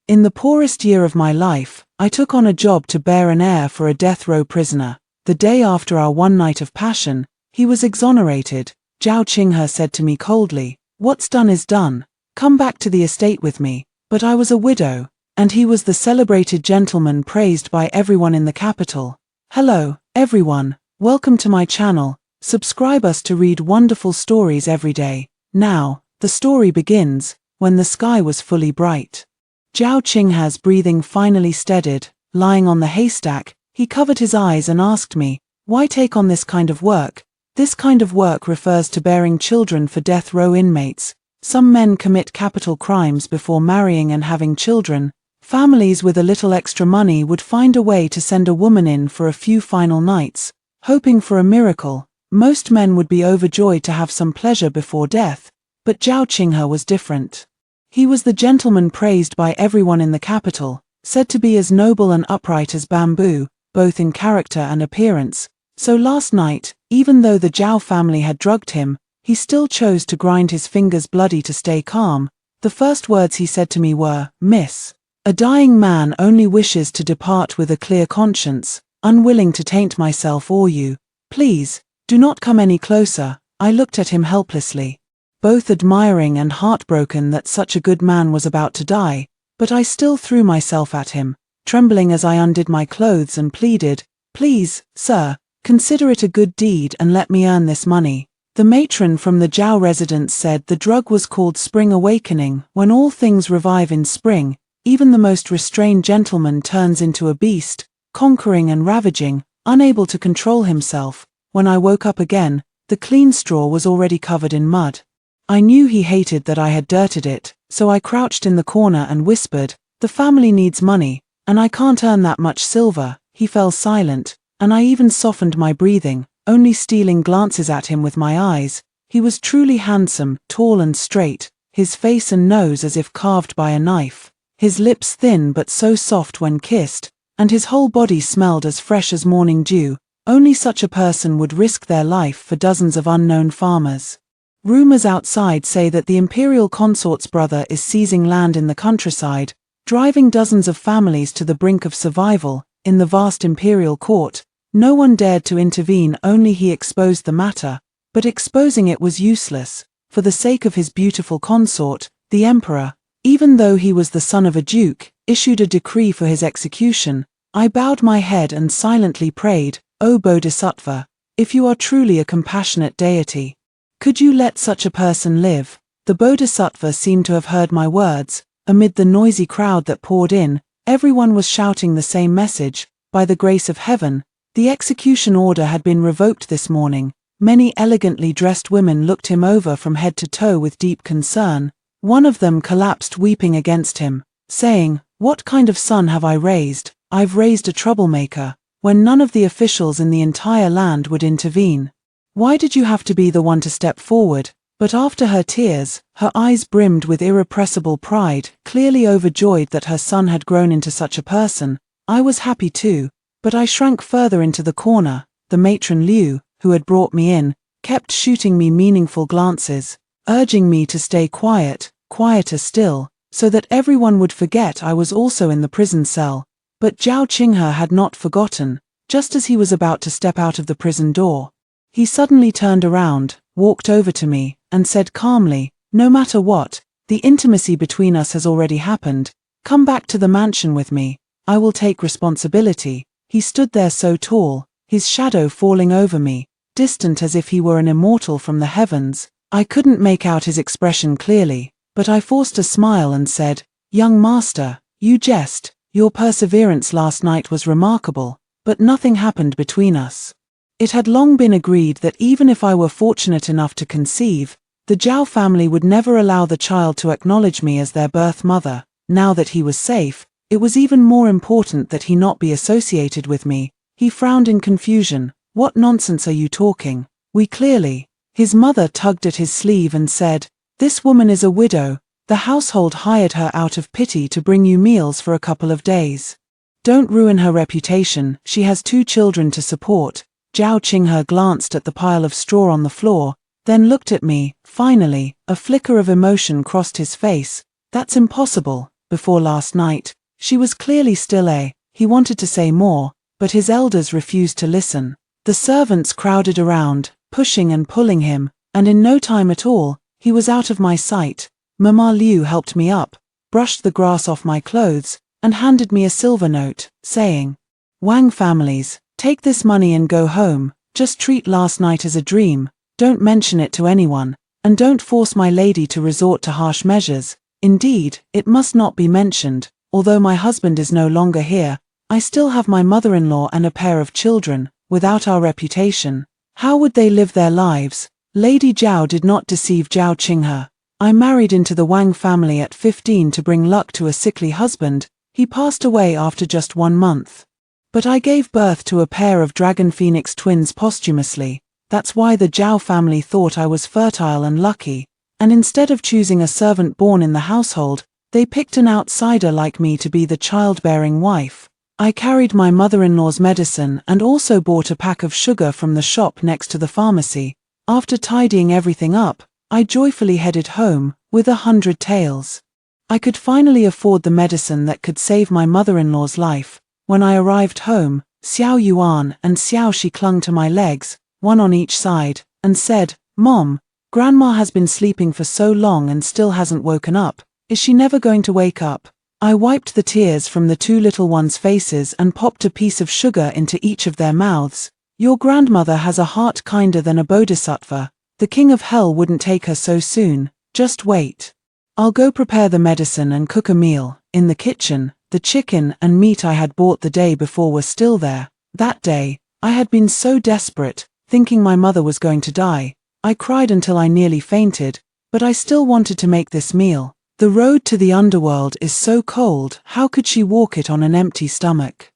In the poorest year of my life, I took on a job to bear an heir for a death row prisoner. The day after our one night of passion, he was exonerated. Zhao Qinghe said to me coldly, "What's done is done. Come back to the estate with me." But I was a widow, and he was the celebrated gentleman praised by everyone in the capital. Hello, everyone. Welcome to my channel. Subscribe us to read wonderful stories every day. Now, the story begins, when the sky was fully bright. Zhao Qinghe's breathing finally steadied. Lying on the haystack, he covered his eyes and asked me, "Why take on this kind of work?" This kind of work refers to bearing children for death row inmates. Some men commit capital crimes before marrying and having children. Families with a little extra money would find a way to send a woman in for a few final nights, hoping for a miracle. Most men would be overjoyed to have some pleasure before death, but Zhao Qinghe was different. He was the gentleman praised by everyone in the capital, said to be as noble and upright as bamboo, both in character and appearance. So last night, even though the Zhao family had drugged him, he still chose to grind his fingers bloody to stay calm. The first words he said to me were, "Miss, a dying man only wishes to depart with a clear conscience, unwilling to taint myself or you. Please, do not come any closer." I looked at him helplessly, both admiring and heartbroken that such a good man was about to die, but I still threw myself at him, trembling as I undid my clothes and pleaded, "Please, sir, consider it a good deed and let me earn this money." The matron from the Zhao residence said the drug was called Spring Awakening. When all things revive in spring, even the most restrained gentleman turns into a beast, conquering and ravaging, unable to control himself. When I woke up again, the clean straw was already covered in mud. I knew he hated that I had dirtied it, so I crouched in the corner and whispered, "The family needs money, and I can't earn that much silver." He fell silent, and I even softened my breathing, only stealing glances at him with my eyes. He was truly handsome, tall and straight, his face and nose as if carved by a knife, his lips thin but so soft when kissed, and his whole body smelled as fresh as morning dew. Only such a person would risk their life for dozens of unknown farmers. Rumors outside say that the imperial consort's brother is seizing land in the countryside, driving dozens of families to the brink of survival. In the vast imperial court, no one dared to intervene, only he exposed the matter, but exposing it was useless. For the sake of his beautiful consort, the emperor, even though he was the son of a duke, issued a decree for his execution. I bowed my head and silently prayed, "O Bodhisattva, if you are truly a compassionate deity, could you let such a person live?" The Bodhisattva seemed to have heard my words. Amid the noisy crowd that poured in, everyone was shouting the same message. By the grace of heaven, the execution order had been revoked this morning. Many elegantly dressed women looked him over from head to toe with deep concern. One of them collapsed weeping against him, saying, "What kind of son have I raised? I've raised a troublemaker," when none of the officials in the entire land would intervene. Why did you have to be the one to step forward? But after her tears, her eyes brimmed with irrepressible pride, clearly overjoyed that her son had grown into such a person. I was happy too, but I shrank further into the corner. The matron Liu, who had brought me in, kept shooting me meaningful glances, urging me to stay quiet, quieter still, so that everyone would forget I was also in the prison cell. But Zhao Qinghe had not forgotten. Just as he was about to step out of the prison door, he suddenly turned around, walked over to me, and said calmly, "No matter what, the intimacy between us has already happened. Come back to the mansion with me. I will take responsibility." He stood there so tall, his shadow falling over me, distant as if he were an immortal from the heavens. I couldn't make out his expression clearly, but I forced a smile and said, "Young master, you jest. Your perseverance last night was remarkable, but nothing happened between us." It had long been agreed that even if I were fortunate enough to conceive, the Zhao family would never allow the child to acknowledge me as their birth mother. Now that he was safe, it was even more important that he not be associated with me. He frowned in confusion. "What nonsense are you talking? We clearly—" His mother tugged at his sleeve and said, "This woman is a widow. The household hired her out of pity to bring you meals for a couple of days. Don't ruin her reputation. She has 2 children to support." Zhao Qinghe glanced at the pile of straw on the floor, then looked at me. Finally, a flicker of emotion crossed his face. "That's impossible. before last night. She was clearly still He wanted to say more, but his elders refused to listen. The servants crowded around, pushing and pulling him, and in no time at all, he was out of my sight. Mama Liu helped me up, brushed the grass off my clothes, and handed me a silver note, saying, "Wang families, take this money and go home, just treat last night as a dream, don't mention it to anyone, and don't force my lady to resort to harsh measures. Indeed, it must not be mentioned, although my husband is no longer here, I still have my mother-in-law and a pair of children. Without our reputation, how would they live their lives?" Lady Zhao did not deceive Zhao Qinghe. I married into the Wang family at 15 to bring luck to a sickly husband. He passed away after just 1 month. But I gave birth to a pair of dragon phoenix twins posthumously. That's why the Zhao family thought I was fertile and lucky, and instead of choosing a servant born in the household, they picked an outsider like me to be the childbearing wife. I carried my mother-in-law's medicine and also bought a pack of sugar from the shop next to the pharmacy. After tidying everything up, I joyfully headed home, with 100 taels. I could finally afford the medicine that could save my mother-in-law's life. When I arrived home, Xiao Yuan and Xiao Shi clung to my legs, one on each side, and said, "Mom, Grandma has been sleeping for so long and still hasn't woken up. Is she never going to wake up?" I wiped the tears from the 2 little ones' faces and popped a piece of sugar into each of their mouths. "Your grandmother has a heart kinder than a bodhisattva. The king of hell wouldn't take her so soon. Just wait. I'll go prepare the medicine and cook a meal." In the kitchen, the chicken and meat I had bought the day before were still there. That day, I had been so desperate, thinking my mother was going to die. I cried until I nearly fainted, but I still wanted to make this meal. The road to the underworld is so cold, how could she walk it on an empty stomach?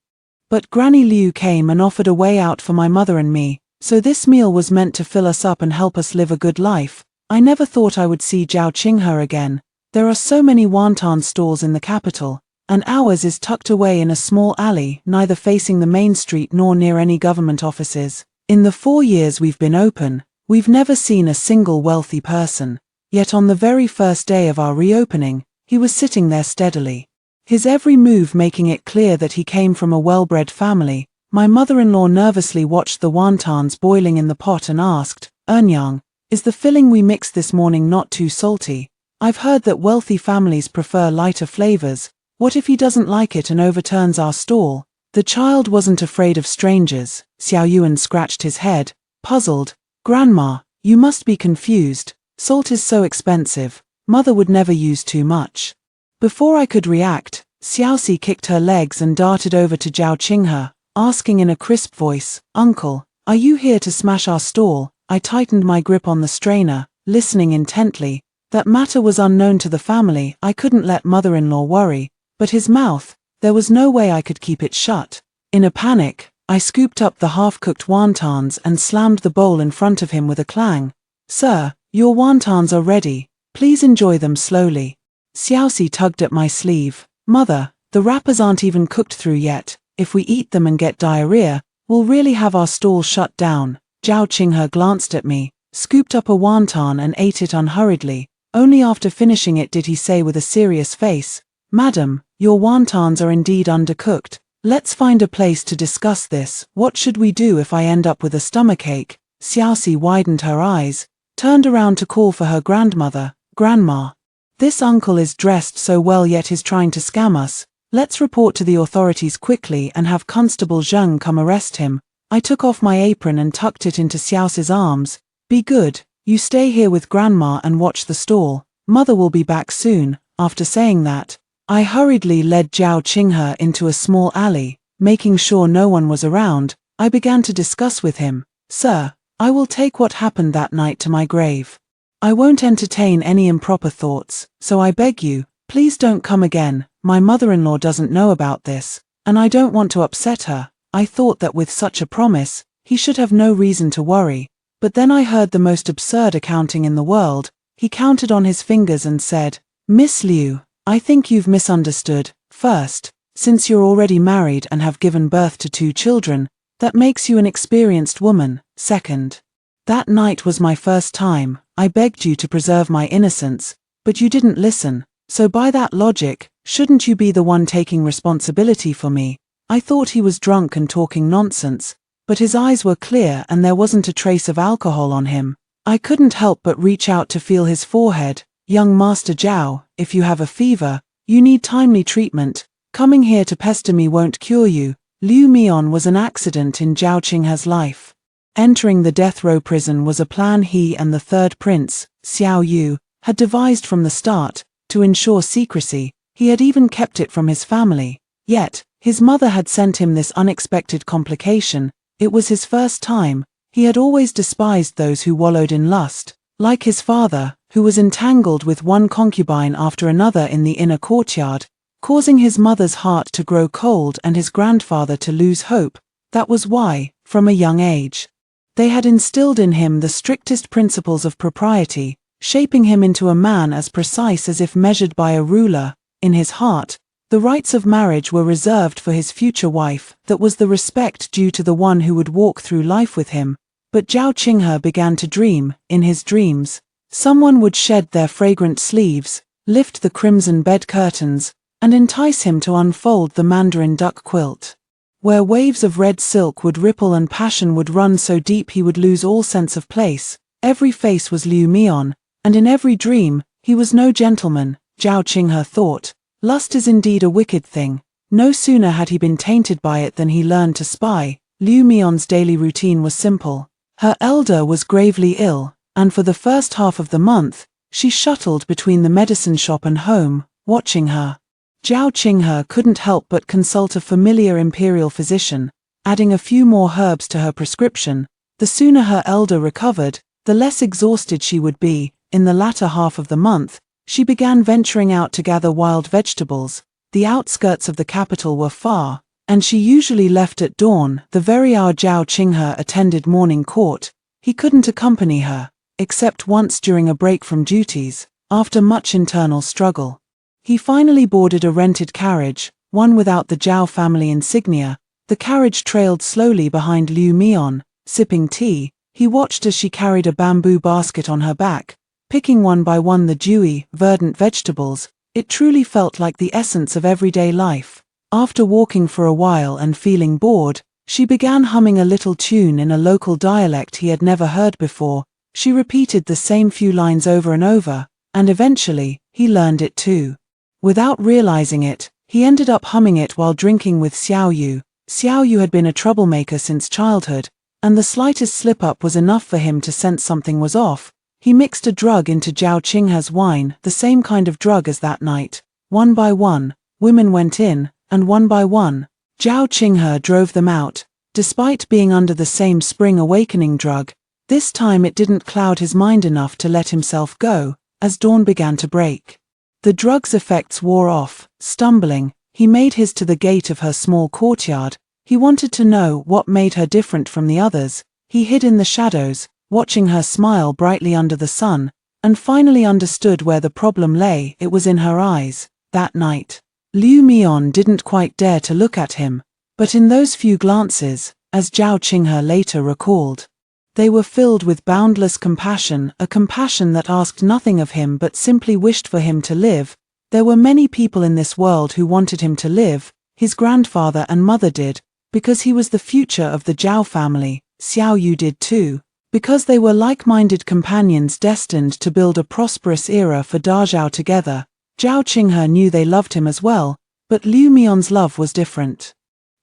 But Granny Liu came and offered a way out for my mother and me, so this meal was meant to fill us up and help us live a good life. I never thought I would see Zhao Qinghe again. There are so many wonton stalls in the capital, and ours is tucked away in a small alley, neither facing the main street nor near any government offices. In the 4 years we've been open, we've never seen a single wealthy person. Yet on the very first day of our reopening, he was sitting there steadily, his every move making it clear that he came from a well-bred family. My mother-in-law nervously watched the wontons boiling in the pot and asked, "Earnyang, is the filling we mixed this morning not too salty? I've heard that wealthy families prefer lighter flavors. What if he doesn't like it and overturns our stall?" The child wasn't afraid of strangers. Xiao Yuan scratched his head, puzzled. "Grandma, you must be confused. Salt is so expensive. Mother would never use too much." Before I could react, Xiaoxi kicked her legs and darted over to Zhao Qinghe, asking in a crisp voice, "Uncle, are you here to smash our stall?" I tightened my grip on the strainer, listening intently. That matter was unknown to the family. I couldn't let mother-in-law worry, but his mouth, there was no way I could keep it shut. In a panic, I scooped up the half-cooked wontons and slammed the bowl in front of him with a clang. "Sir, your wontons are ready. Please enjoy them slowly." Xiaoxi tugged at my sleeve. "Mother, the wrappers aren't even cooked through yet. If we eat them and get diarrhea, we'll really have our stall shut down." Zhao Qinghe glanced at me, scooped up a wonton and ate it unhurriedly. Only after finishing it did he say with a serious face, "Madam, your wontons are indeed undercooked. Let's find a place to discuss this. What should we do if I end up with a stomachache?" Xiaoxi widened her eyes, turned around to call for her grandmother. "Grandma, this uncle is dressed so well yet is trying to scam us. Let's report to the authorities quickly and have Constable Zheng come arrest him." I took off my apron and tucked it into Xiaoxi's arms. "Be good, you stay here with Grandma and watch the stall. Mother will be back soon." After saying that, I hurriedly led Zhao Qinghe into a small alley. Making sure no one was around, I began to discuss with him. "Sir, I will take what happened that night to my grave. I won't entertain any improper thoughts, so I beg you, please don't come again. My mother-in-law doesn't know about this, and I don't want to upset her." I thought that with such a promise, he should have no reason to worry, but then I heard the most absurd accounting in the world. He counted on his fingers and said, "Miss Liu, I think you've misunderstood. First, since you're already married and have given birth to 2 children, that makes you an experienced woman. Second, that night was my first time. I begged you to preserve my innocence, but you didn't listen. So by that logic, shouldn't you be the one taking responsibility for me? I thought he was drunk and talking nonsense, but his eyes were clear and there wasn't a trace of alcohol on him. I couldn't help but reach out to feel his forehead. Young Master Zhao, if you have a fever, you need timely treatment. Coming here to pester me won't cure you. Liu Mian was an accident in Zhao Qinghe's life. Entering the death row prison was a plan he and the third prince, Xiao Yu, had devised from the start. To ensure secrecy, he had even kept it from his family. Yet, his mother had sent him this unexpected complication. It was his first time. He had always despised those who wallowed in lust, like his father, who was entangled with one concubine after another in the inner courtyard, causing his mother's heart to grow cold and his grandfather to lose hope. That was why, from a young age, they had instilled in him the strictest principles of propriety, shaping him into a man as precise as if measured by a ruler. In his heart, the rites of marriage were reserved for his future wife. That was the respect due to the one who would walk through life with him. But Zhao Qinghe began to dream. In his dreams, someone would shed their fragrant sleeves, lift the crimson bed curtains, and entice him to unfold the mandarin duck quilt, where waves of red silk would ripple and passion would run so deep he would lose all sense of place. Every face was Liu Mian, and in every dream, he was no gentleman. Zhao Qinghe thought, lust is indeed a wicked thing. No sooner had he been tainted by it than he learned to spy. Liu Mian's daily routine was simple. Her elder was gravely ill, and for the first half of the month, she shuttled between the medicine shop and home, watching her. Zhao Qinghe couldn't help but consult a familiar imperial physician, adding a few more herbs to her prescription. The sooner her elder recovered, the less exhausted she would be. In the latter half of the month, she began venturing out to gather wild vegetables. The outskirts of the capital were far, and she usually left at dawn, the very hour Zhao Qinghe attended morning court. He couldn't accompany her, except once during a break from duties. After much internal struggle, he finally boarded a rented carriage, one without the Zhao family insignia. The carriage trailed slowly behind Liu Mian, sipping tea. He watched as she carried a bamboo basket on her back, picking one by one the dewy, verdant vegetables. It truly felt like the essence of everyday life. After walking for a while and feeling bored, she began humming a little tune in a local dialect he had never heard before. She repeated the same few lines over and over, and eventually, he learned it too. Without realizing it, he ended up humming it while drinking with Xiao Yu. Xiao Yu had been a troublemaker since childhood, and the slightest slip-up was enough for him to sense something was off. He mixed a drug into Zhao Qinghe's wine, the same kind of drug as that night. One by one, women went in, and one by one, Zhao Qinghe drove them out. Despite being under the same spring awakening drug, this time it didn't cloud his mind enough to let himself go. As dawn began to break, the drug's effects wore off. Stumbling, he made his to the gate of her small courtyard. He wanted to know what made her different from the others. He hid in the shadows, watching her smile brightly under the sun, and finally understood where the problem lay. It was in her eyes. That night, Liu Mian didn't quite dare to look at him, but in those few glances, as Zhao Qinghe later recalled, they were filled with boundless compassion, a compassion that asked nothing of him but simply wished for him to live. There were many people in this world who wanted him to live. His grandfather and mother did, because he was the future of the Zhao family. Xiao Yu did too, because they were like-minded companions destined to build a prosperous era for Dazhao together. Zhao Qinghe knew they loved him as well, but Liu Mian's love was different.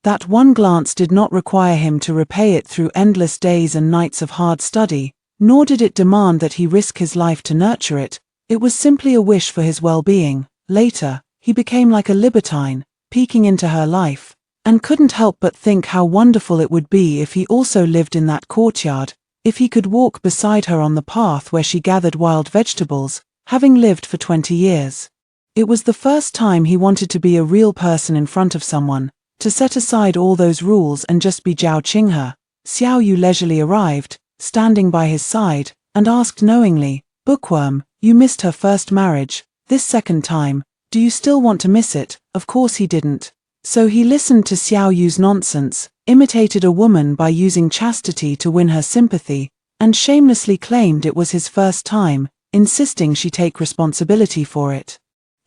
That one glance did not require him to repay it through endless days and nights of hard study, nor did it demand that he risk his life to nurture it. It was simply a wish for his well-being. Later, he became like a libertine, peeking into her life, and couldn't help but think how wonderful it would be if he also lived in that courtyard, if he could walk beside her on the path where she gathered wild vegetables, having lived for 20 years. It was the first time he wanted to be a real person in front of someone, to set aside all those rules and just be Zhao Qinghe. Xiao Yu leisurely arrived, standing by his side, and asked knowingly, "Bookworm, you missed her first marriage. This second time, do you still want to miss it?" Of course he didn't. So he listened to Xiao Yu's nonsense, imitated a woman by using chastity to win her sympathy, and shamelessly claimed it was his first time, insisting she take responsibility for it.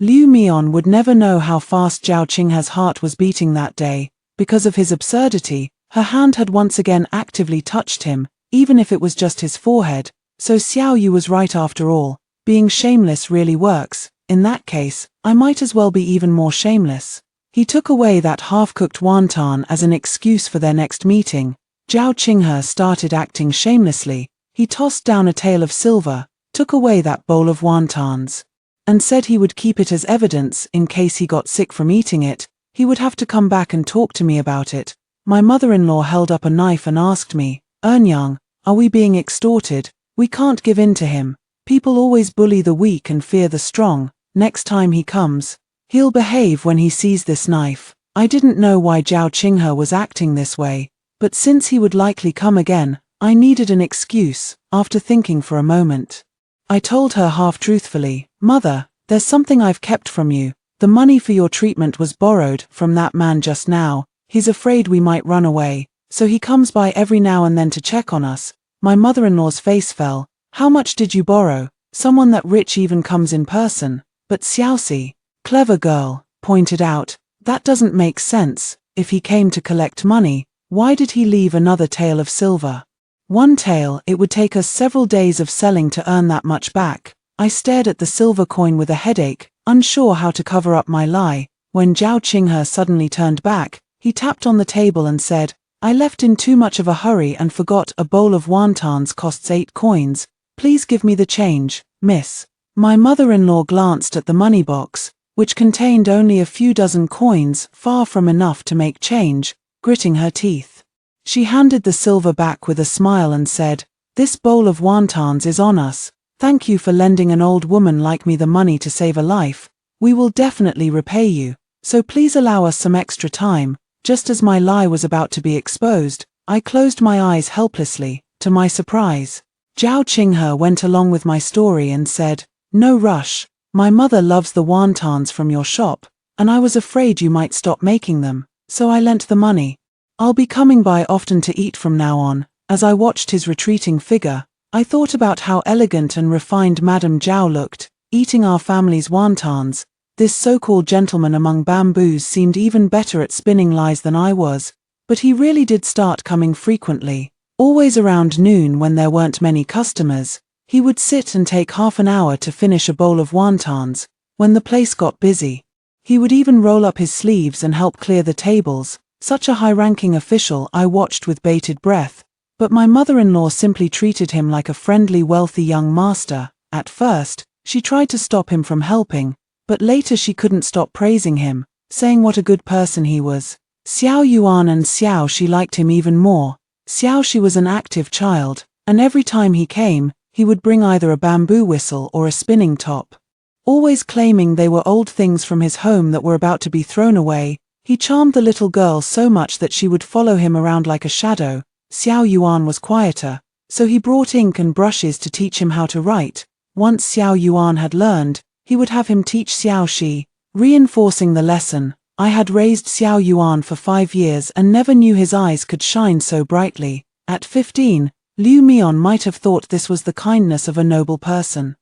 Liu Mian would never know how fast Zhao Qinghe's heart was beating that day. Because of his absurdity, her hand had once again actively touched him, even if it was just his forehead. So Xiao Yu was right after all. Being shameless really works. In that case, I might as well be even more shameless. He took away that half-cooked wonton as an excuse for their next meeting. Zhao Qinghe started acting shamelessly. He tossed down a tael of silver, took away that bowl of wontons, and said he would keep it as evidence in case he got sick from eating it. He would have to come back and talk to me about it. My mother-in-law held up a knife and asked me, "Earnyang, are we being extorted? We can't give in to him. People always bully the weak and fear the strong. Next time he comes, he'll behave when he sees this knife." I didn't know why Zhao Qinghe was acting this way, but since he would likely come again, I needed an excuse. After thinking for a moment, I told her half-truthfully, "Mother, there's something I've kept from you. The money for your treatment was borrowed from that man just now. He's afraid we might run away, so he comes by every now and then to check on us." My mother-in-law's face fell. "How much did you borrow? Someone that rich even comes in person." But Xiaoxi, clever girl, pointed out, "That doesn't make sense. If he came to collect money, why did he leave another tael of silver? One tael, it would take us several days of selling to earn that much back." I stared at the silver coin with a headache, unsure how to cover up my lie. When Zhao Qinghe suddenly turned back, he tapped on the table and said, "I left in too much of a hurry and forgot a bowl of wontons costs 8 coins. Please give me the change, miss." My mother-in-law glanced at the money box, which contained only a few dozen coins, far from enough to make change, gritting her teeth. She handed the silver back with a smile and said, "This bowl of wontons is on us. Thank you for lending an old woman like me the money to save a life. We will definitely repay you, so please allow us some extra time." Just as my lie was about to be exposed, I closed my eyes helplessly. To my surprise, Zhao Qinghe went along with my story and said, "No rush. My mother loves the wontons from your shop, and I was afraid you might stop making them, so I lent the money. I'll be coming by often to eat from now on." As I watched his retreating figure, I thought about how elegant and refined Madame Zhao looked, eating our family's wontons. This so-called gentleman among bamboos seemed even better at spinning lies than I was, but he really did start coming frequently. Always around noon when there weren't many customers, he would sit and take half an hour to finish a bowl of wontons. When the place got busy, he would even roll up his sleeves and help clear the tables. Such a high-ranking official, I watched with bated breath. But my mother-in-law simply treated him like a friendly, wealthy young master. At first, she tried to stop him from helping, but later she couldn't stop praising him, saying what a good person he was. Xiao Yuan and Xiao Shi liked him even more. Xiao Shi was an active child, and every time he came, he would bring either a bamboo whistle or a spinning top. Always claiming they were old things from his home that were about to be thrown away, he charmed the little girl so much that she would follow him around like a shadow. Xiao Yuan was quieter, so he brought ink and brushes to teach him how to write. Once Xiao Yuan had learned, he would have him teach Xiao Shi, reinforcing the lesson. I had raised Xiao Yuan for 5 years and never knew his eyes could shine so brightly. At 15, Liu Mian might have thought this was the kindness of a noble person.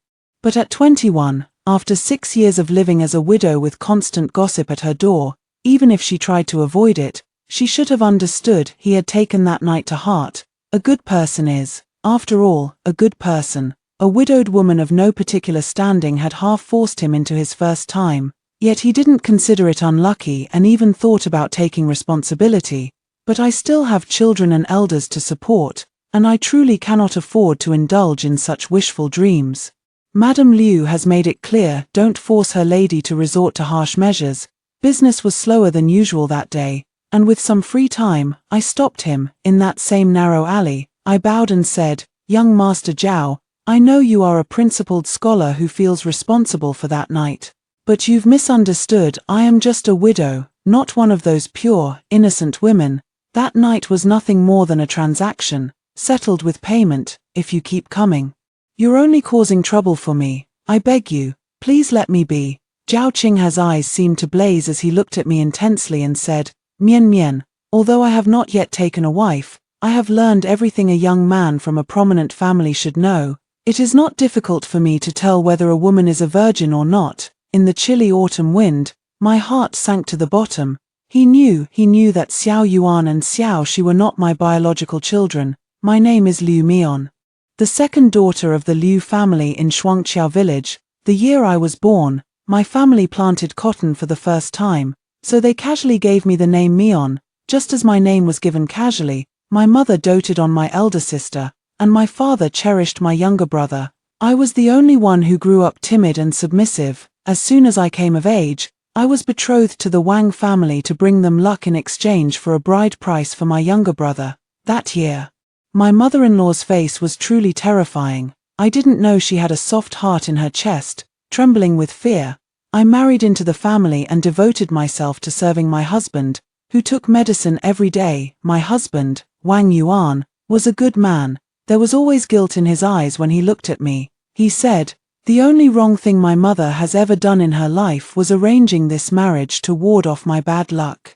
But at 21, after 6 years of living as a widow with constant gossip at her door, even if she tried to avoid it, she should have understood he had taken that night to heart. A good person is, after all, a good person. A widowed woman of no particular standing had half forced him into his first time, yet he didn't consider it unlucky and even thought about taking responsibility. But I still have children and elders to support, and I truly cannot afford to indulge in such wishful dreams. Madame Liu has made it clear, don't force her lady to resort to harsh measures. Business was slower than usual that day, and with some free time, I stopped him. In that same narrow alley, I bowed and said, "Young Master Zhao, I know you are a principled scholar who feels responsible for that night. But you've misunderstood. I am just a widow, not one of those pure, innocent women. That night was nothing more than a transaction, settled with payment. If you keep coming, you're only causing trouble for me. I beg you, please let me be." Zhao Qinghe's eyes seemed to blaze as he looked at me intensely and said, "Mian Mian, although I have not yet taken a wife, I have learned everything a young man from a prominent family should know. It is not difficult for me to tell whether a woman is a virgin or not. in the chilly autumn wind, my heart sank to the bottom. He knew that Xiao Yuan and Xiao Shi were not my biological children. My name is Liu Mian, the second daughter of the Liu family in Shuangqiao village. The year I was born, my family planted cotton for the first time, so they casually gave me the name Mian. Just as my name was given casually, my mother doted on my elder sister, and my father cherished my younger brother. I was the only one who grew up timid and submissive. As soon as I came of age, I was betrothed to the Wang family to bring them luck in exchange for a bride price for my younger brother. That year, my mother-in-law's face was truly terrifying. I didn't know she had a soft heart in her chest, trembling with fear. I married into the family and devoted myself to serving my husband, who took medicine every day. My husband, Wang Yuan, was a good man. There was always guilt in his eyes when he looked at me. He said, "The only wrong thing my mother has ever done in her life was arranging this marriage to ward off my bad luck.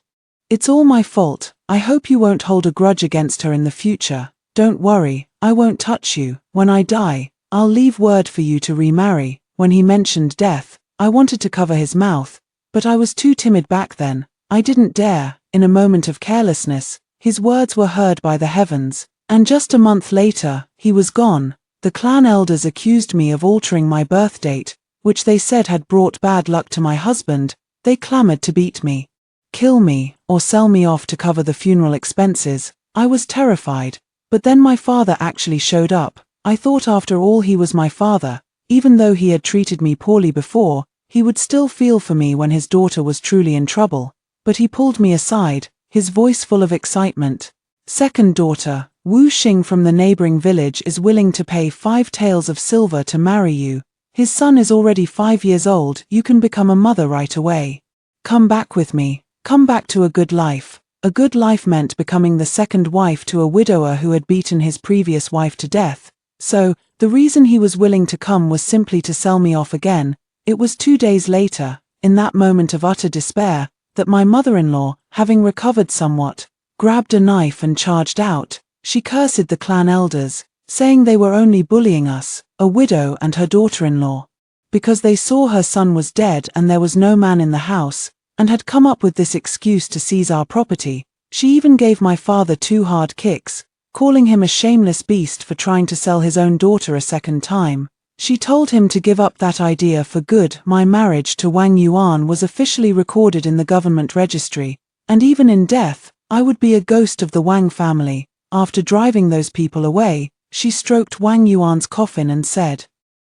It's all my fault. I hope you won't hold a grudge against her in the future. Don't worry, I won't touch you. When I die, I'll leave word for you to remarry." When he mentioned death, I wanted to cover his mouth, but I was too timid back then. I didn't dare. In a moment of carelessness, his words were heard by the heavens, and just a month later, he was gone. The clan elders accused me of altering my birth date, which they said had brought bad luck to my husband. They clamored to beat me, kill me, or sell me off to cover the funeral expenses. I was terrified, but then my father actually showed up. I thought after all he was my father. Even though he had treated me poorly before, he would still feel for me when his daughter was truly in trouble. But he pulled me aside, his voice full of excitement. "Second daughter, Wu Xing from the neighboring village is willing to pay 5 taels of silver to marry you. His son is already 5 years old. You can become a mother right away. Come back with me. Come back to a good life." A good life meant becoming the second wife to a widower who had beaten his previous wife to death. So, the reason he was willing to come was simply to sell me off again. It was 2 days later, in that moment of utter despair, that my mother-in-law, having recovered somewhat, grabbed a knife and charged out. She cursed the clan elders, saying they were only bullying us, a widow and her daughter-in-law, because they saw her son was dead and there was no man in the house, and had come up with this excuse to seize our property. She even gave my father 2 hard kicks, calling him a shameless beast for trying to sell his own daughter a second time. She told him to give up that idea for good. My marriage to Wang Yuan was officially recorded in the government registry, and even in death, I would be a ghost of the Wang family. After driving those people away, she stroked Wang Yuan's coffin and said,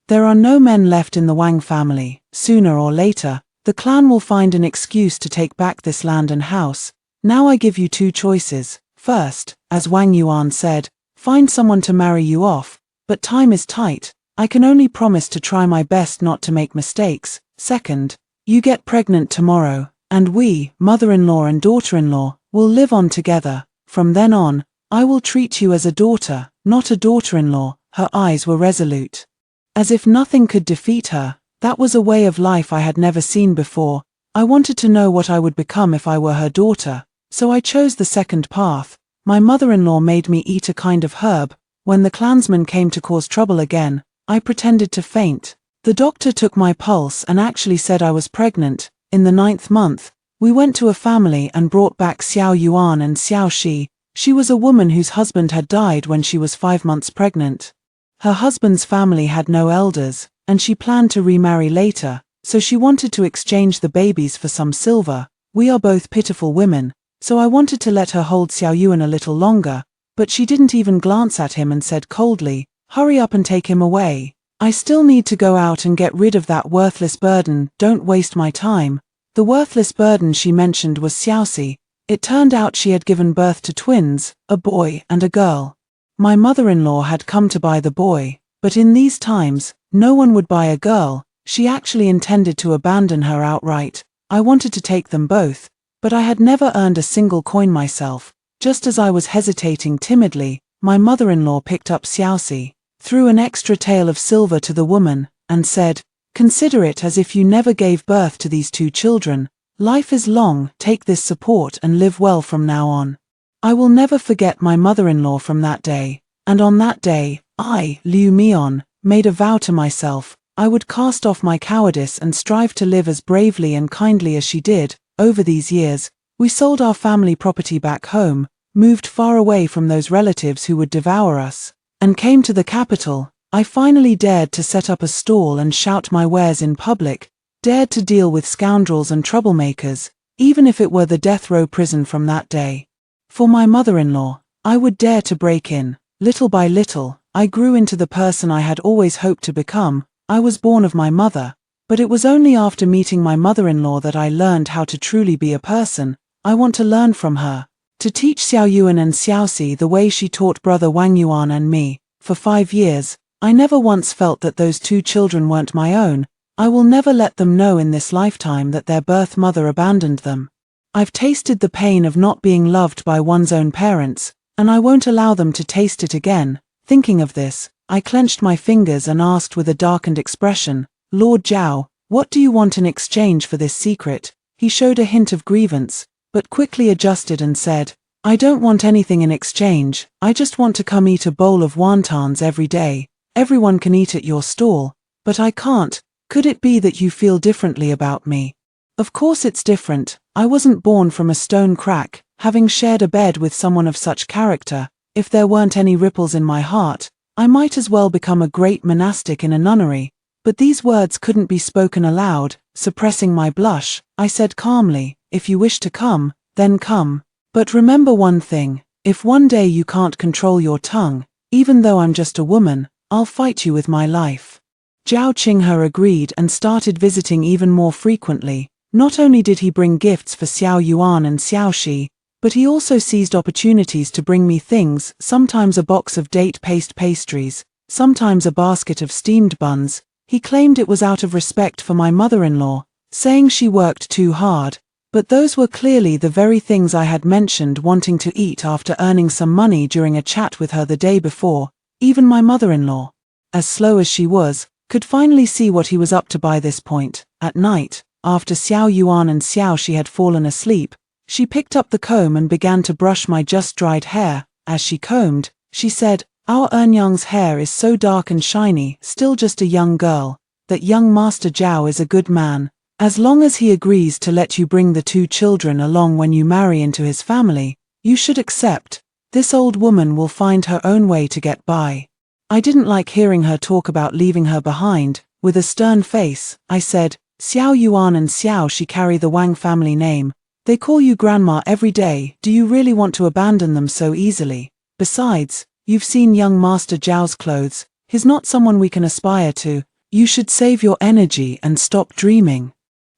"There are no men left in the Wang family. Sooner or later, the clan will find an excuse to take back this land and house. Now I give you 2 choices. First, as Wang Yuan said, find someone to marry you off, but time is tight. I can only promise to try my best not to make mistakes. Second, you get pregnant tomorrow, and we, mother-in-law and daughter-in-law, will live on together. From then on, I will treat you as a daughter, not a daughter-in-law." Her eyes were resolute, as if nothing could defeat her. That was a way of life I had never seen before. I wanted to know what I would become if I were her daughter, so I chose the second path. My mother-in-law made me eat a kind of herb. When the clansmen came to cause trouble again, I pretended to faint. The doctor took my pulse and actually said I was pregnant. In the 9th month, we went to a family and brought back Xiao Yuan and Xiao Shi. She was a woman whose husband had died when she was 5 months pregnant. Her husband's family had no elders, and she planned to remarry later, so she wanted to exchange the babies for some silver. We are both pitiful women, so I wanted to let her hold Xiao Yuan a little longer, but she didn't even glance at him and said coldly, "Hurry up and take him away. I still need to go out and get rid of that worthless burden. Don't waste my time." The worthless burden she mentioned was Xiaoxi. It turned out she had given birth to twins, a boy and a girl. My mother-in-law had come to buy the boy, but in these times, no one would buy a girl. She actually intended to abandon her outright. I wanted to take them both, but I had never earned a single coin myself. Just as I was hesitating timidly, my mother-in-law picked up Xiaoxi, threw an extra tael of silver to the woman, and said, "Consider it as if you never gave birth to these 2 children. Life is long, take this support and live well from now on." I will never forget my mother-in-law from that day, and on that day, I, Liu Mian, made a vow to myself, I would cast off my cowardice and strive to live as bravely and kindly as she did. Over these years, we sold our family property back home, moved far away from those relatives who would devour us, and came to the capital. I finally dared to set up a stall and shout my wares in public, dared to deal with scoundrels and troublemakers, even if it were the death row prison from that day. For my mother-in-law, I would dare to break in. Little by little, I grew into the person I had always hoped to become. I was born of my mother, but it was only after meeting my mother-in-law that I learned how to truly be a person. I want to learn from her, to teach Xiao Yuan and Xiaoxi the way she taught brother Wang Yuan and me. For 5 years, I never once felt that those 2 children weren't my own. I will never let them know in this lifetime that their birth mother abandoned them. I've tasted the pain of not being loved by one's own parents, and I won't allow them to taste it again. Thinking of this, I clenched my fingers and asked with a darkened expression, Lord Zhao, what do you want in exchange for this secret? He showed a hint of grievance, but quickly adjusted and said, I don't want anything in exchange, I just want to come eat a bowl of wontons every day. Everyone can eat at your stall, but I can't. Could it be that you feel differently about me? Of course it's different. I wasn't born from a stone crack, having shared a bed with someone of such character. If there weren't any ripples in my heart, I might as well become a great monastic in a nunnery. But these words couldn't be spoken aloud. Suppressing my blush, I said calmly, if you wish to come, then come. But remember one thing, if one day you can't control your tongue, even though I'm just a woman, I'll fight you with my life. Zhao Qinghe agreed and started visiting even more frequently. Not only did he bring gifts for Xiao Yuan and Xiaoxi, but he also seized opportunities to bring me things, sometimes a box of date paste pastries, sometimes a basket of steamed buns. He claimed it was out of respect for my mother-in-law, saying she worked too hard, but those were clearly the very things I had mentioned wanting to eat after earning some money during a chat with her the day before. Even my mother-in-law, as slow as she was, could finally see what he was up to by this point. At night, after Xiao Yuan and Xiaoxi had fallen asleep, she picked up the comb and began to brush my just-dried hair. As she combed, she said, our Earnyang's hair is so dark and shiny, still just a young girl. That young Master Zhao is a good man. As long as he agrees to let you bring the 2 children along when you marry into his family, you should accept. This old woman will find her own way to get by. I didn't like hearing her talk about leaving her behind. With a stern face, I said, Xiao Yuan and Xiaoxi carry the Wang family name. They call you grandma every day. Do you really want to abandon them so easily? Besides, you've seen young Master Zhao's clothes. He's not someone we can aspire to. You should save your energy and stop dreaming.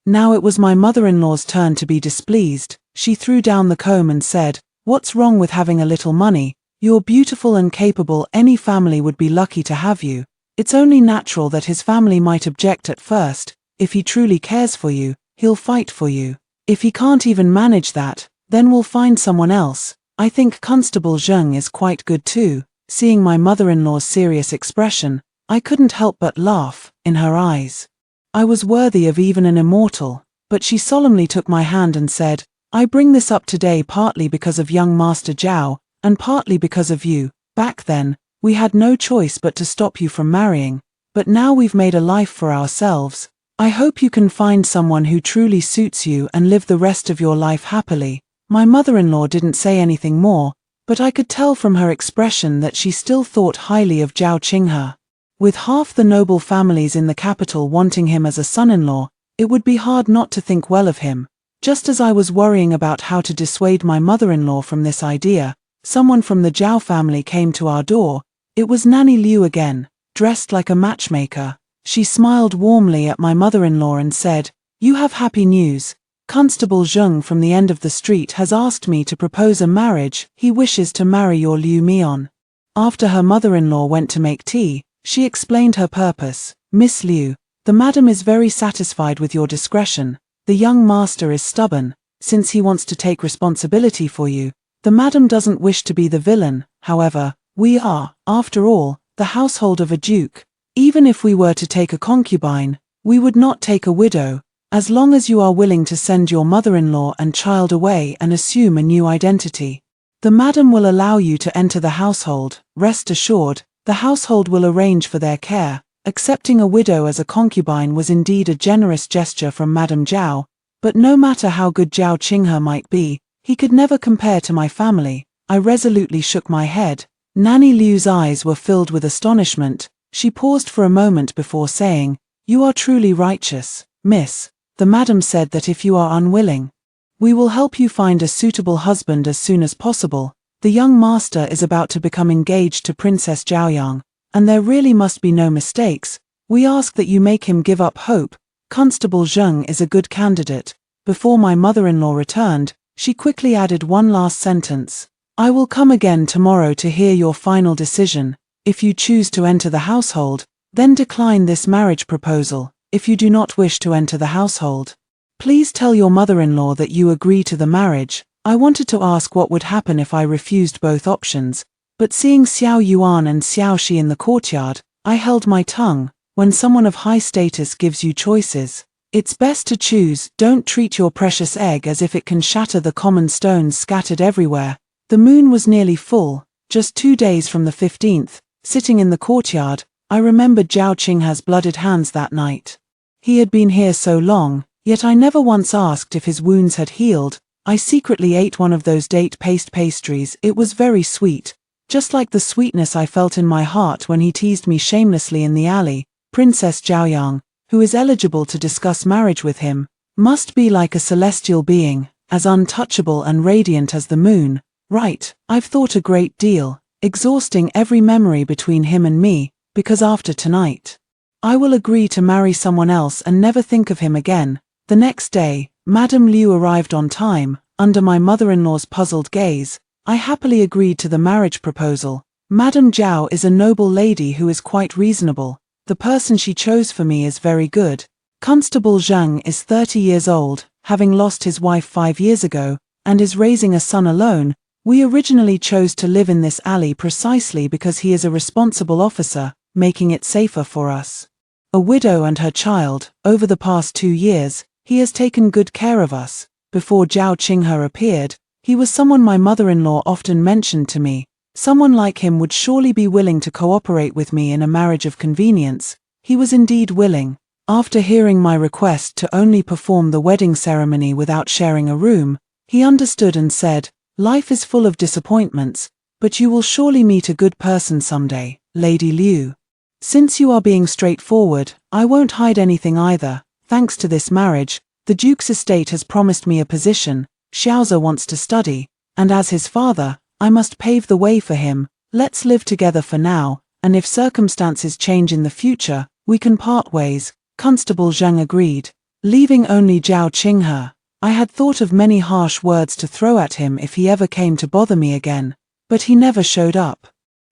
Now it was my mother-in-law's turn to be displeased. She threw down the comb and said, what's wrong with having a little money? You're beautiful and capable. Any family would be lucky to have you. It's only natural that his family might object at first. If he truly cares for you, he'll fight for you. If he can't even manage that, then we'll find someone else. I think Constable Zheng is quite good too. Seeing my mother-in-law's serious expression, I couldn't help but laugh. In her eyes, I was worthy of even an immortal, but she solemnly took my hand and said, I bring this up today partly because of young Master Zhao, and partly because of you. Back then, we had no choice but to stop you from marrying, but now we've made a life for ourselves. I hope you can find someone who truly suits you and live the rest of your life happily. My mother-in-law didn't say anything more, but I could tell from her expression that she still thought highly of Zhao Qinghe. With half the noble families in the capital wanting him as a son-in-law, it would be hard not to think well of him. Just as I was worrying about how to dissuade my mother-in-law from this idea, someone from the Zhao family came to our door. It was Nanny Liu again, dressed like a matchmaker. She smiled warmly at my mother-in-law and said, you have happy news. Constable Zheng from the end of the street has asked me to propose a marriage. He wishes to marry your Liu Mian. After her mother-in-law went to make tea, she explained her purpose. Miss Liu, the madam is very satisfied with your discretion. The young master is stubborn, since he wants to take responsibility for you. The madam doesn't wish to be the villain. However, we are, after all, the household of a duke. Even if we were to take a concubine, we would not take a widow, as long as you are willing to send your mother-in-law and child away and assume a new identity. The madam will allow you to enter the household. Rest assured, the household will arrange for their care. Accepting a widow as a concubine was indeed a generous gesture from Madame Zhao, but no matter how good Zhao Qinghe might be, he could never compare to my family. I resolutely shook my head. Nanny Liu's eyes were filled with astonishment. She paused for a moment before saying, "You are truly righteous, miss. The madam said that if you are unwilling, we will help you find a suitable husband as soon as possible. The young master is about to become engaged to Princess Zhaoyang, and there really must be no mistakes. We ask that you make him give up hope. Constable Zheng is a good candidate." Before my mother-in-law returned, she quickly added one last sentence. "I will come again tomorrow to hear your final decision. If you choose to enter the household, then decline this marriage proposal. If you do not wish to enter the household, please tell your mother-in-law that you agree to the marriage." I wanted to ask what would happen if I refused both options, but seeing Xiao Yuan and Xiao Shi in the courtyard, I held my tongue. When someone of high status gives you choices, it's best to choose. Don't treat your precious egg as if it can shatter the common stones scattered everywhere. The moon was nearly full, just 2 days from the 15th. Sitting in the courtyard, I remembered Zhao Qinghe's blooded hands that night. He had been here so long, yet I never once asked if his wounds had healed. I secretly ate one of those date paste pastries. It was very sweet, just like the sweetness I felt in my heart when he teased me shamelessly in the alley. Princess Zhaoyang, who is eligible to discuss marriage with him, must be like a celestial being, as untouchable and radiant as the moon. Right, I've thought a great deal, exhausting every memory between him and me, because after tonight, I will agree to marry someone else and never think of him again. The next day, Madame Liu arrived on time. Under my mother-in-law's puzzled gaze, I happily agreed to the marriage proposal. Madame Zhao is a noble lady who is quite reasonable. The person she chose for me is very good. Constable Zheng is 30 years old, having lost his wife 5 years ago, and is raising a son alone. We originally chose to live in this alley precisely because he is a responsible officer, making it safer for us. A widow and her child, over the past 2 years, he has taken good care of us. Before Zhao Qinghe appeared, he was someone my mother-in-law often mentioned to me. Someone like him would surely be willing to cooperate with me in a marriage of convenience. He was indeed willing. After hearing my request to only perform the wedding ceremony without sharing a room, he understood and said, "Life is full of disappointments, but you will surely meet a good person someday, Lady Liu. Since you are being straightforward, I won't hide anything either. Thanks to this marriage, the Duke's estate has promised me a position. Xiaoze wants to study, and as his father, I must pave the way for him. Let's live together for now, and if circumstances change in the future, we can part ways." Constable Zheng agreed, leaving only Zhao Qinghe. I had thought of many harsh words to throw at him if he ever came to bother me again, but he never showed up.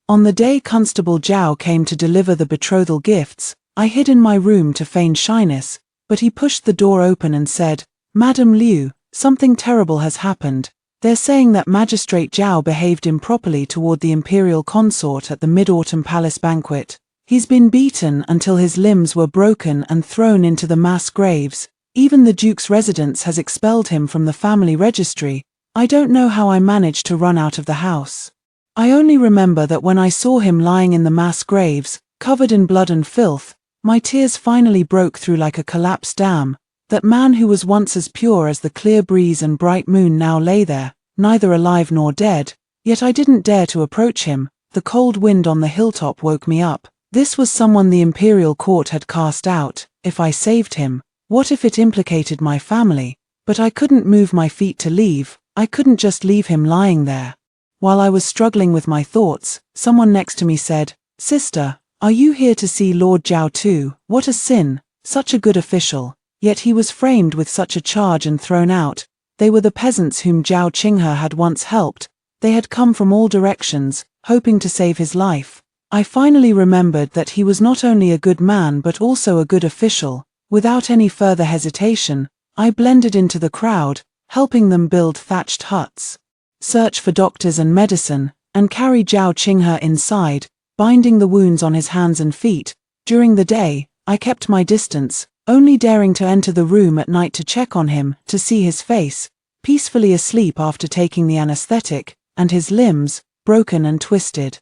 On the day Constable Zhao came to deliver the betrothal gifts, I hid in my room to feign shyness, but he pushed the door open and said, "Madame Liu, something terrible has happened. They're saying that Magistrate Zhao behaved improperly toward the imperial consort at the Mid-Autumn Palace banquet. He's been beaten until his limbs were broken and thrown into the mass graves. Even the Duke's residence has expelled him from the family registry. I don't know how I managed to run out of the house. I only remember that when I saw him lying in the mass graves, covered in blood and filth, my tears finally broke through like a collapsed dam. That man who was once as pure as the clear breeze and bright moon now lay there, neither alive nor dead, yet I didn't dare to approach him. The cold wind on the hilltop woke me up. This was someone the imperial court had cast out. If I saved him, what if it implicated my family? But I couldn't move my feet to leave. I couldn't just leave him lying there. While I was struggling with my thoughts, someone next to me said, "Sister, are you here to see Lord Zhao too? What a sin, such a good official. Yet he was framed with such a charge and thrown out." They were the peasants whom Zhao Qinghe had once helped. They had come from all directions, hoping to save his life. I finally remembered that he was not only a good man but also a good official. Without any further hesitation, I blended into the crowd, helping them build thatched huts, search for doctors and medicine, and carry Zhao Qinghe inside, binding the wounds on his hands and feet. During the day, I kept my distance, only daring to enter the room at night to check on him, to see his face, peacefully asleep after taking the anesthetic, and his limbs, broken and twisted.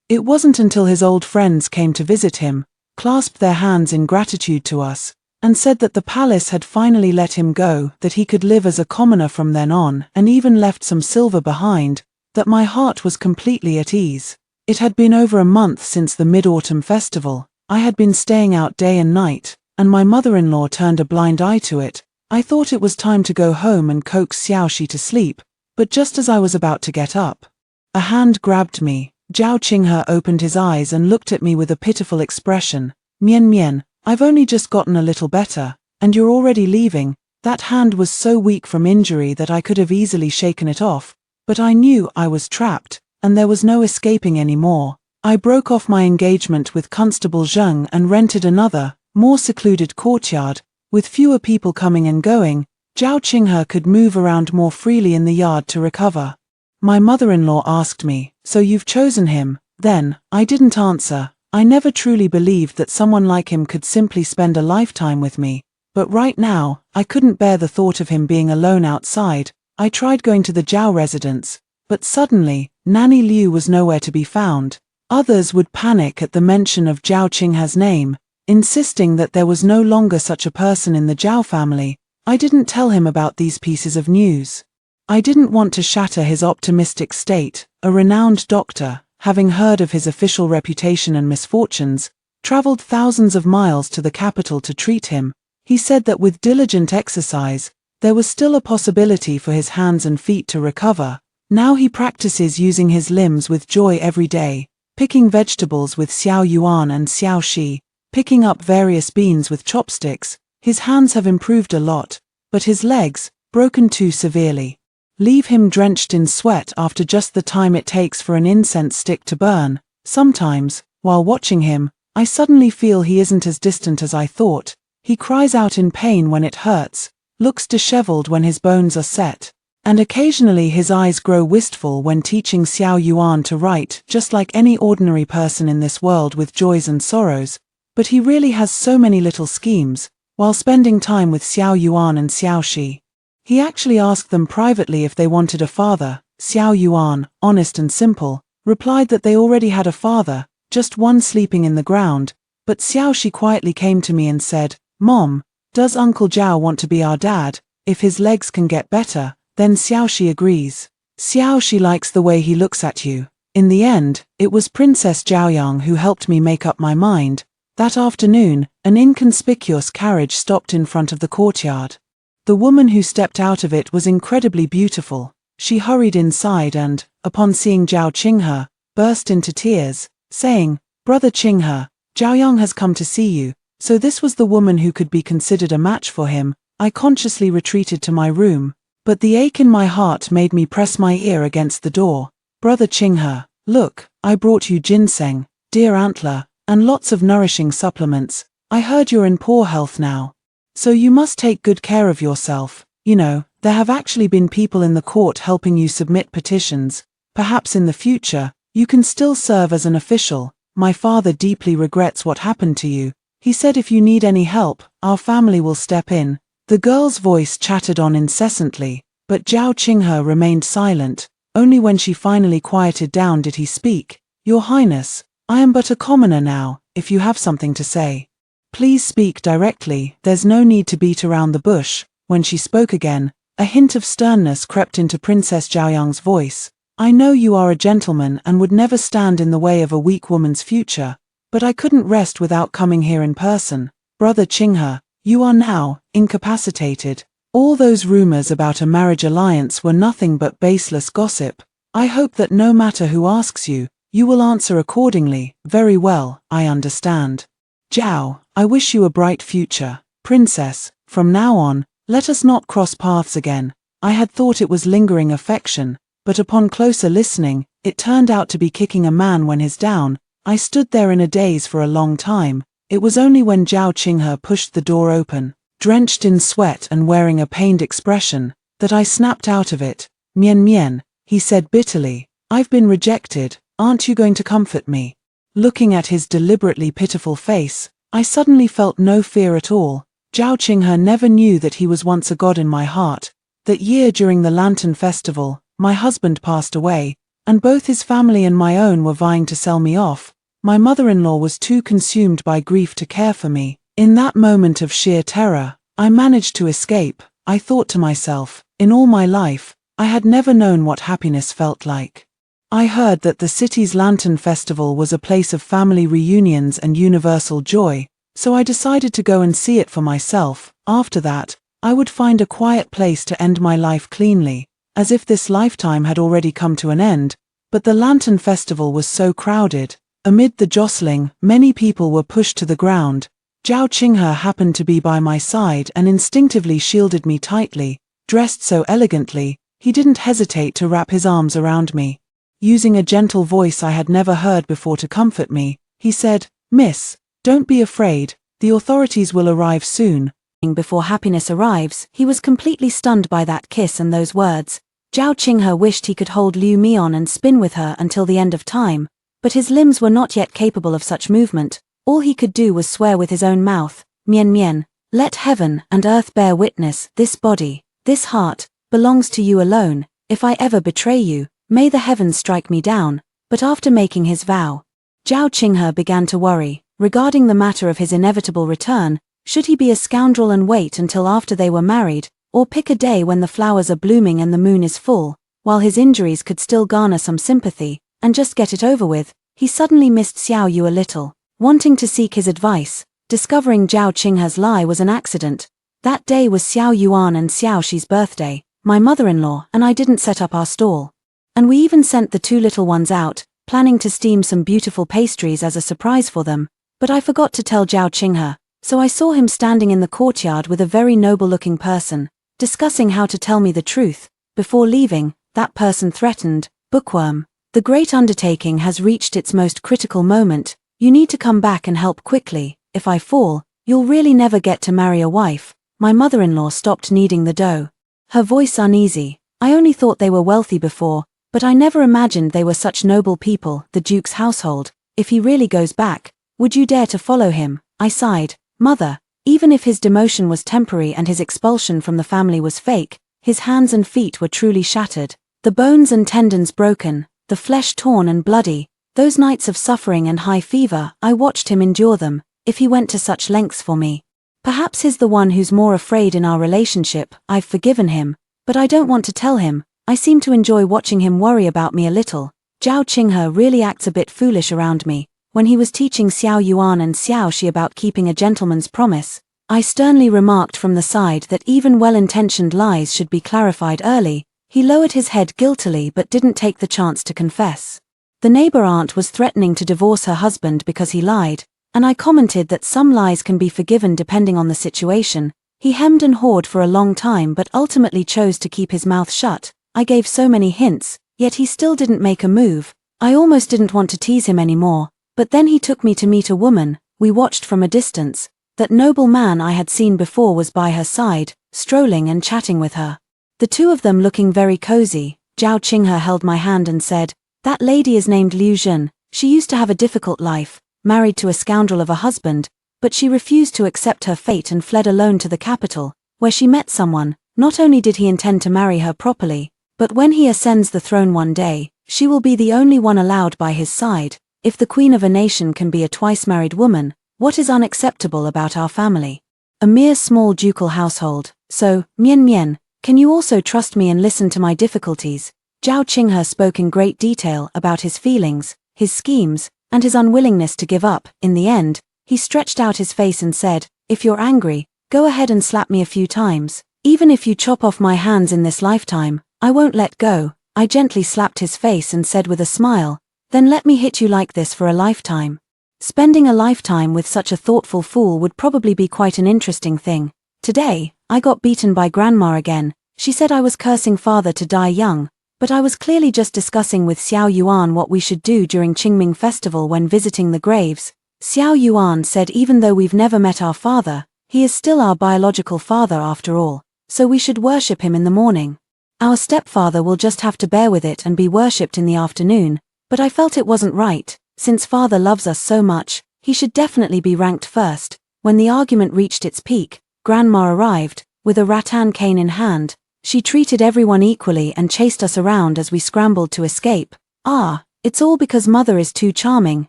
It wasn't until his old friends came to visit him, clasped their hands in gratitude to us, and said that the palace had finally let him go, that he could live as a commoner from then on, and even left some silver behind, that my heart was completely at ease. It had been over a month since the Mid-Autumn Festival. I had been staying out day and night, and my mother-in-law turned a blind eye to it. I thought it was time to go home and coax Xiaoxi to sleep, but just as I was about to get up, a hand grabbed me. Zhao Qinghe opened his eyes and looked at me with a pitiful expression. Mian Mian, I've only just gotten a little better, and you're already leaving. That hand was so weak from injury that I could have easily shaken it off, but I knew I was trapped, and there was no escaping anymore. I broke off my engagement with Constable Zheng and rented another, more secluded courtyard, with fewer people coming and going. Zhao Qinghe could move around more freely in the yard to recover. My mother-in-law asked me, "So you've chosen him, then?" I didn't answer. I never truly believed that someone like him could simply spend a lifetime with me, but right now, I couldn't bear the thought of him being alone outside. I tried going to the Zhao residence, but suddenly, Nanny Liu was nowhere to be found. Others would panic at the mention of Zhao Qinghe's name, insisting that there was no longer such a person in the Zhao family. I didn't tell him about these pieces of news. I didn't want to shatter his optimistic state. A renowned doctor, having heard of his official reputation and misfortunes, traveled thousands of miles to the capital to treat him. He said that with diligent exercise, there was still a possibility for his hands and feet to recover. Now he practices using his limbs with joy every day, picking vegetables with Xiao Yuan and Xiao Shi, picking up various beans with chopsticks. His hands have improved a lot, but his legs, broken too severely, leave him drenched in sweat after just the time it takes for an incense stick to burn. Sometimes, while watching him, I suddenly feel he isn't as distant as I thought. He cries out in pain when it hurts, looks disheveled when his bones are set, and occasionally his eyes grow wistful when teaching Xiao Yuan to write, just like any ordinary person in this world with joys and sorrows. But he really has so many little schemes, while spending time with Xiao Yuan and Xiao Shi. He actually asked them privately if they wanted a father. Xiao Yuan, honest and simple, replied that they already had a father, just one sleeping in the ground. But Xiao Shi quietly came to me and said, "Mom, does Uncle Zhao want to be our dad? If his legs can get better, then Xiao Shi agrees. Xiao Shi likes the way he looks at you." In the end, it was Princess Zhaoyang who helped me make up my mind. That afternoon, an inconspicuous carriage stopped in front of the courtyard. The woman who stepped out of it was incredibly beautiful. She hurried inside and, upon seeing Zhao Qinghe, burst into tears, saying, "Brother Qinghe, Zhaoyang has come to see you." So this was the woman who could be considered a match for him. I consciously retreated to my room, but the ache in my heart made me press my ear against the door. "Brother Qinghe, look, I brought you ginseng, deer antler, and lots of nourishing supplements. I heard you're in poor health now, so you must take good care of yourself. You know, there have actually been people in the court helping you submit petitions. Perhaps in the future, you can still serve as an official. My father deeply regrets what happened to you. He said if you need any help, our family will step in." The girl's voice chattered on incessantly, but Zhao Qinghe remained silent. Only when she finally quieted down did he speak. "Your Highness, I am but a commoner now. If you have something to say, please speak directly. There's no need to beat around the bush." When she spoke again, a hint of sternness crept into Princess Zhaoyang's voice. "I know you are a gentleman and would never stand in the way of a weak woman's future, but I couldn't rest without coming here in person. Brother Qinghe, you are now incapacitated. All those rumors about a marriage alliance were nothing but baseless gossip. I hope that no matter who asks you, you will answer accordingly." "Very well, I understand. Zhao, I wish you a bright future. Princess, from now on, let us not cross paths again." I had thought it was lingering affection, but upon closer listening, it turned out to be kicking a man when he's down. I stood there in a daze for a long time. It was only when Zhao Qinghe pushed the door open, drenched in sweat and wearing a pained expression, that I snapped out of it. "Mian Mian," he said bitterly, "I've been rejected. Aren't you going to comfort me?" Looking at his deliberately pitiful face, I suddenly felt no fear at all. Zhao Qinghe never knew that he was once a god in my heart. That year during the Lantern Festival, my husband passed away, and both his family and my own were vying to sell me off. My mother-in-law was too consumed by grief to care for me. In that moment of sheer terror, I managed to escape. I thought to myself, in all my life, I had never known what happiness felt like. I heard that the city's Lantern Festival was a place of family reunions and universal joy, so I decided to go and see it for myself. After that, I would find a quiet place to end my life cleanly, as if this lifetime had already come to an end. But the Lantern Festival was so crowded. Amid the jostling, many people were pushed to the ground. Zhao Qinghe happened to be by my side and instinctively shielded me tightly. Dressed so elegantly, he didn't hesitate to wrap his arms around me. Using a gentle voice I had never heard before to comfort me, he said, "Miss, don't be afraid, the authorities will arrive soon." Before happiness arrives, he was completely stunned by that kiss and those words. Zhao Qinghe wished he could hold Liu Mian and spin with her until the end of time, but his limbs were not yet capable of such movement. All he could do was swear with his own mouth, "Mian Mian, let heaven and earth bear witness, this body, this heart, belongs to you alone. If I ever betray you, may the heavens strike me down." But after making his vow, Zhao Qinghe began to worry, regarding the matter of his inevitable return. Should he be a scoundrel and wait until after they were married, or pick a day when the flowers are blooming and the moon is full, while his injuries could still garner some sympathy, and just get it over with? He suddenly missed Xiao Yu a little, wanting to seek his advice, discovering Zhao Qinghe's lie was an accident. That day was Xiao Yuan and Xiao Shi's birthday. My mother-in-law and I didn't set up our stall. And we even sent the two little ones out, planning to steam some beautiful pastries as a surprise for them, but I forgot to tell Zhao Qinghe. So I saw him standing in the courtyard with a very noble-looking person, discussing how to tell me the truth. Before leaving, that person threatened, "Bookworm, the great undertaking has reached its most critical moment. You need to come back and help quickly. If I fall, you'll really never get to marry a wife." My mother-in-law stopped kneading the dough, her voice uneasy. "I only thought they were wealthy before, but I never imagined they were such noble people, the Duke's household. If he really goes back, would you dare to follow him?" I sighed. "Mother, even if his demotion was temporary and his expulsion from the family was fake, his hands and feet were truly shattered, the bones and tendons broken, the flesh torn and bloody. Those nights of suffering and high fever, I watched him endure them. If he went to such lengths for me, perhaps he's the one who's more afraid in our relationship. I've forgiven him, but I don't want to tell him. I seem to enjoy watching him worry about me a little. Zhao Qinghe really acts a bit foolish around me. When he was teaching Xiao Yuan and Xiao Shi about keeping a gentleman's promise, I sternly remarked from the side that even well-intentioned lies should be clarified early. He lowered his head guiltily but didn't take the chance to confess. The neighbor aunt was threatening to divorce her husband because he lied, and I commented that some lies can be forgiven depending on the situation. He hemmed and hawed for a long time but ultimately chose to keep his mouth shut. I gave so many hints, yet he still didn't make a move. I almost didn't want to tease him anymore. But then he took me to meet a woman. We watched from a distance. That noble man I had seen before was by her side, strolling and chatting with her. The two of them looking very cozy. Zhao Qinghe held my hand and said, "That lady is named Liu Zhen. She used to have a difficult life, married to a scoundrel of a husband, but she refused to accept her fate and fled alone to the capital, where she met someone. Not only did he intend to marry her properly, but when he ascends the throne one day, she will be the only one allowed by his side. If the queen of a nation can be a twice-married woman, what is unacceptable about our family? A mere small ducal household. So, Mian Mian, can you also trust me and listen to my difficulties?" Zhao Qinghe spoke in great detail about his feelings, his schemes, and his unwillingness to give up. In the end, he stretched out his face and said, "If you're angry, go ahead and slap me a few times. Even if you chop off my hands in this lifetime, I won't let go." I gently slapped his face and said with a smile, "Then let me hit you like this for a lifetime." Spending a lifetime with such a thoughtful fool would probably be quite an interesting thing. Today, I got beaten by Grandma again. She said I was cursing father to die young, but I was clearly just discussing with Xiao Yuan what we should do during Qingming festival when visiting the graves. Xiao Yuan said even though we've never met our father, he is still our biological father after all, so we should worship him in the morning. Our stepfather will just have to bear with it and be worshipped in the afternoon. But I felt it wasn't right. Since father loves us so much, he should definitely be ranked first. When the argument reached its peak, Grandma arrived, with a rattan cane in hand. She treated everyone equally and chased us around as we scrambled to escape. "Ah, It's all because mother is too charming,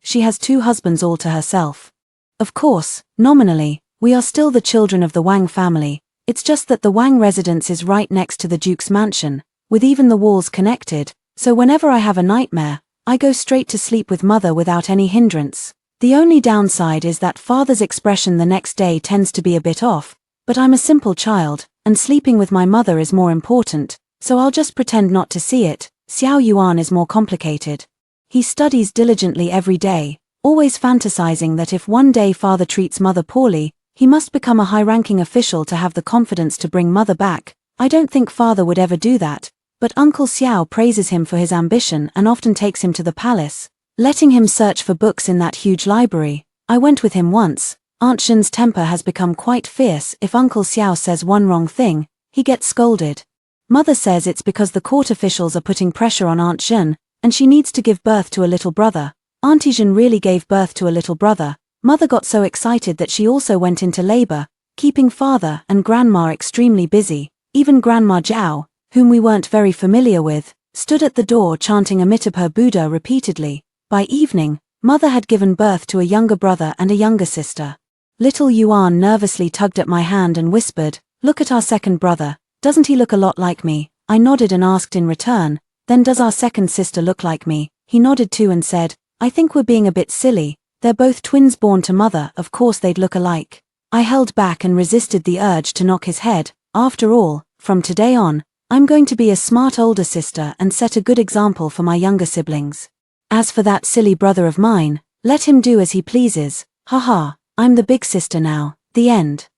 she has 2 husbands all to herself. Of course, nominally, we are still the children of the Wang family, it's just that the Wang residence is right next to the Duke's mansion, with even the walls connected, so whenever I have a nightmare, I go straight to sleep with mother without any hindrance. The only downside is that father's expression the next day tends to be a bit off, but I'm a simple child, and sleeping with my mother is more important, so I'll just pretend not to see it. Xiao Yuan is more complicated. He studies diligently every day, always fantasizing that if one day father treats mother poorly, he must become a high-ranking official to have the confidence to bring mother back. I don't think father would ever do that, but Uncle Xiao praises him for his ambition and often takes him to the palace, letting him search for books in that huge library. I went with him once. Aunt Shen's temper has become quite fierce. If Uncle Xiao says one wrong thing, he gets scolded. Mother says it's because the court officials are putting pressure on Aunt Shen, and she needs to give birth to a little brother. Auntie Shen really gave birth to a little brother. Mother got so excited that she also went into labor, keeping father and grandma extremely busy. Even Grandma Zhao, whom we weren't very familiar with, stood at the door chanting Amitabha Buddha repeatedly. By evening, mother had given birth to a younger brother and a younger sister. Little Yuan nervously tugged at my hand and whispered, "Look at our second brother, doesn't he look a lot like me?" I nodded and asked in return, "Then does our second sister look like me?" He nodded too and said, "I think we're being a bit silly, they're both twins born to mother, of course they'd look alike." I held back and resisted the urge to knock his head. After all, from today on, I'm going to be a smart older sister and set a good example for my younger siblings. As for that silly brother of mine, let him do as he pleases. Haha, I'm the big sister now. The end.